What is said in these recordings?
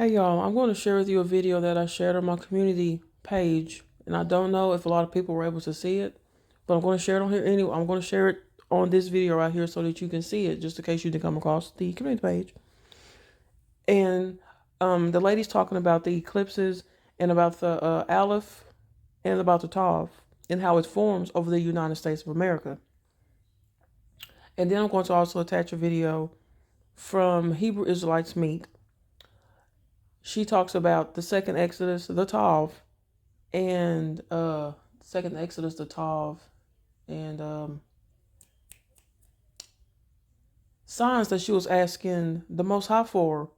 Hey y'all, I'm going to share with you a video that I shared on my community page, and I don't know if a lot of people were able to see it, but I'm going to share it on here anyway. I'm going to share it on this video right here so that you can see it, just in case you didn't come across the community page. And the lady's talking about the eclipses and about the Aleph and about the Tav and how it forms over the United States of America. And then I'm going to also attach a video from Hebrew Israelites Meet. She talks about the second Exodus, the Tav, and second Exodus, the Tav, and signs that she was asking the Most High for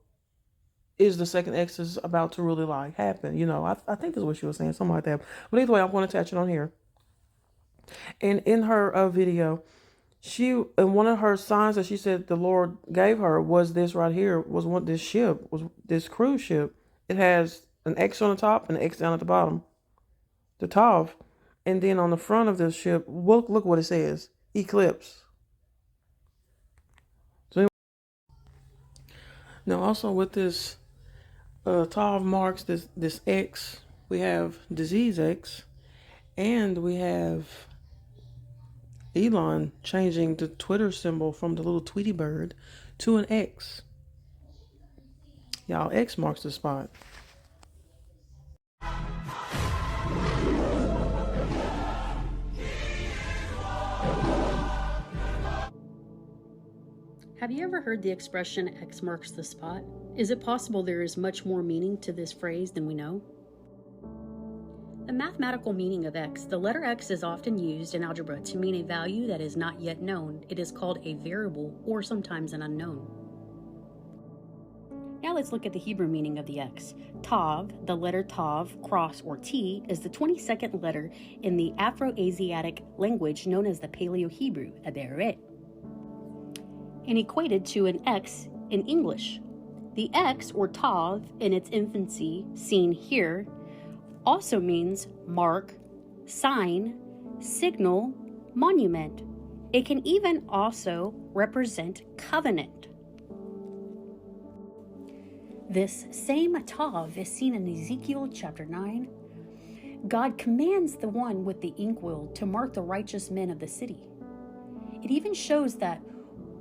is the second Exodus about to really like happen. I think that's what she was saying, something like that. But either way, I'm going to attach it on here. And in her video, and one of her signs that she said the Lord gave her was this right here, was this cruise ship. It has an X on the top and an X down at the bottom, the Tav. And then on the front of this ship, look what it says, eclipse. So now also with this Tav marks this X, we have disease X, and we have Elon changing the Twitter symbol from the little Tweety bird to an X. Y'all, X marks the spot. Have you ever heard the expression X marks the spot? Is it possible there is much more meaning to this phrase than we know? The mathematical meaning of X, the letter X is often used in algebra to mean a value that is not yet known. It is called a variable or sometimes an unknown. Now let's look at the Hebrew meaning of the X. Tav, the letter Tav, cross, or T, is the 22nd letter in the Afro-Asiatic language known as the Paleo-Hebrew, Aberet, and equated to an X in English. The X, or Tav, in its infancy, seen here, also means mark, sign, signal, monument. It can even also represent covenant. This same Tav is seen in Ezekiel chapter 9. God commands the one with the inkwell to mark the righteous men of the city. It even shows that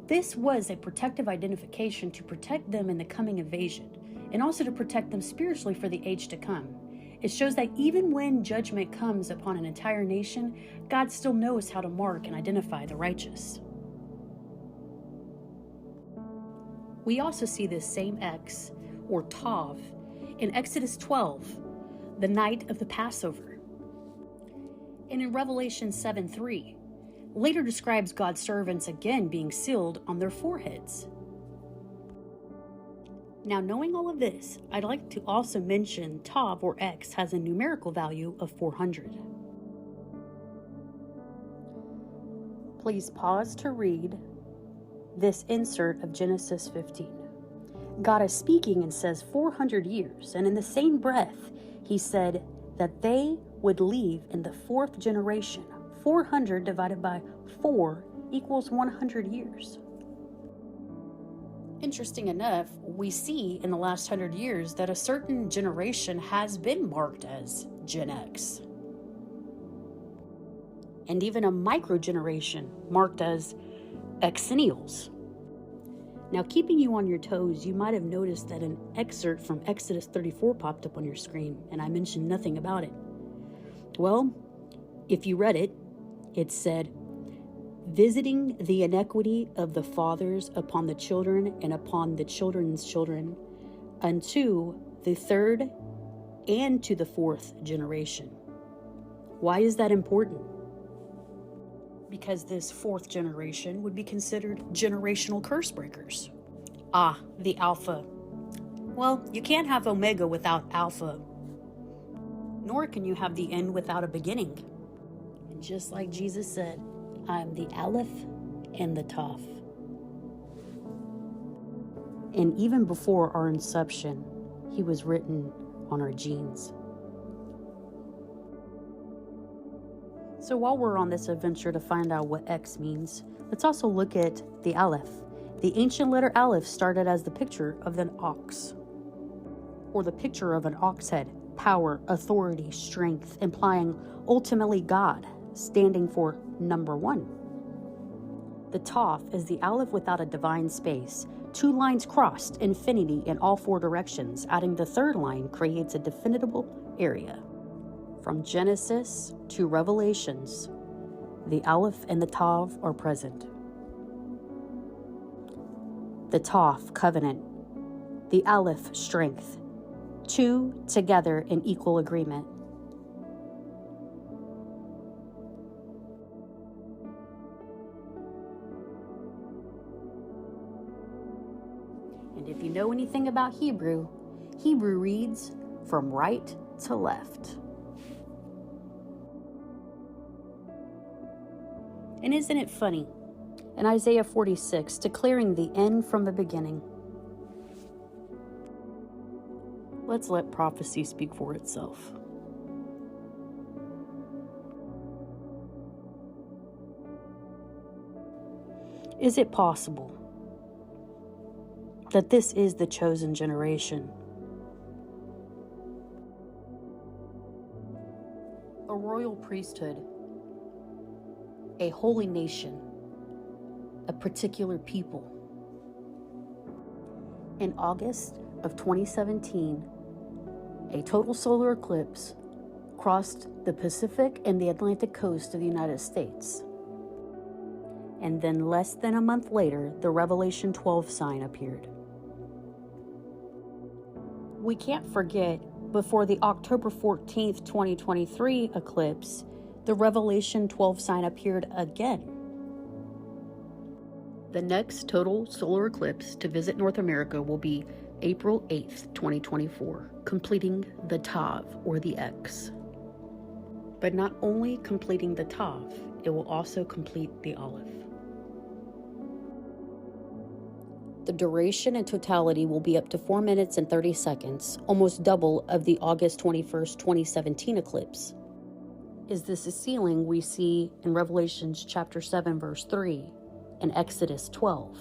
this was a protective identification to protect them in the coming invasion, and also to protect them spiritually for the age to come. It shows that even when judgment comes upon an entire nation, God still knows how to mark and identify the righteous. We also see this same X, or Tav, in Exodus 12, the night of the Passover. And in Revelation 7:3, later describes God's servants again being sealed on their foreheads. Now, knowing all of this, I'd like to also mention Tav, or X, has a numerical value of 400. Please pause to read this insert of Genesis 15. God is speaking and says 400 years, and in the same breath, he said that they would leave in the fourth generation. 400 divided by 4 equals 100 years. Interesting enough, we see in the last 100 years that a certain generation has been marked as Gen X. And even a micro-generation marked as Xennials. Now, keeping you on your toes, you might have noticed that an excerpt from Exodus 34 popped up on your screen, and I mentioned nothing about it. Well, if you read it, it said, visiting the iniquity of the fathers upon the children and upon the children's children, unto the third and to the fourth generation. Why is that important? Because this fourth generation would be considered generational curse breakers. The Alpha. Well, you can't have Omega without Alpha, nor can you have the end without a beginning. And just like Jesus said, I'm the Aleph and the Tav. And even before our inception, he was written on our genes. So while we're on this adventure to find out what X means, let's also look at the Aleph. The ancient letter Aleph started as the picture of an ox. or the picture of an ox head, power, authority, strength, implying ultimately God, standing for number one. The Toph is the Aleph without a divine space. 2 lines crossed, infinity in all 4 directions. Adding the 3rd line creates a definable area. From Genesis to Revelations, the Aleph and the Tav are present. The Toph, covenant. The Aleph, strength. 2 together in equal agreement. And if you know anything about Hebrew, Hebrew reads from right to left. And isn't it funny? In Isaiah 46, declaring the end from the beginning. Let's let prophecy speak for itself. Is it possible that this is the chosen generation? A royal priesthood, a holy nation, a particular people. In August of 2017, a total solar eclipse crossed the Pacific and the Atlantic coast of the United States. And then less than a month later, the Revelation 12 sign appeared. We can't forget, before the October 14th, 2023 eclipse, the Revelation 12 sign appeared again. The next total solar eclipse to visit North America will be April 8th, 2024, completing the Tav, or the X. But not only completing the Tav, it will also complete the Aleph. The duration and totality will be up to 4 minutes and 30 seconds, almost double of the August 21st, 2017 eclipse. Is this a ceiling we see in Revelation chapter 7, verse 3, and Exodus 12?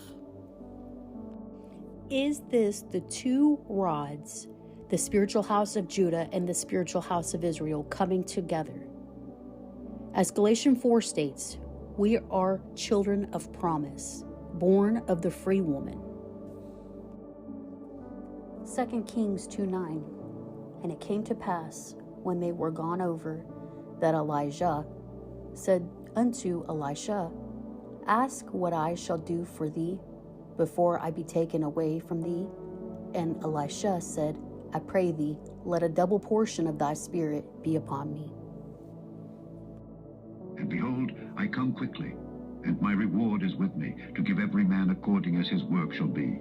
Is this the 2 rods, the spiritual house of Judah and the spiritual house of Israel, coming together? As Galatians 4 states, we are children of promise, born of the free woman. 2 Kings 2:9, and it came to pass, when they were gone over, that Elijah said unto Elisha, Ask what I shall do for thee before I be taken away from thee. And Elisha said, I pray thee, let a double portion of thy spirit be upon me. And behold, I come quickly, and my reward is with me, to give every man according as his work shall be.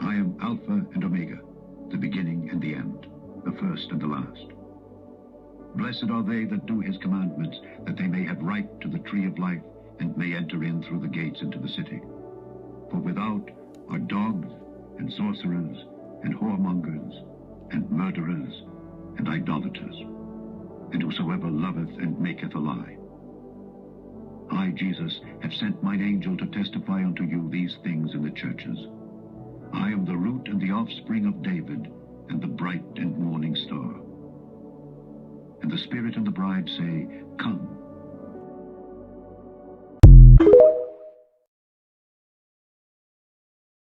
I am Alpha and Omega, the beginning and the end, the first and the last. Blessed are they that do his commandments, that they may have right to the tree of life, and may enter in through the gates into the city. For without are dogs, and sorcerers, and whoremongers, and murderers, and idolaters, and whosoever loveth and maketh a lie. I, Jesus, have sent mine angel to testify unto you these things in the churches. I am the root and the offspring of David, and the bright and morning star. And the Spirit and the bride say, Come.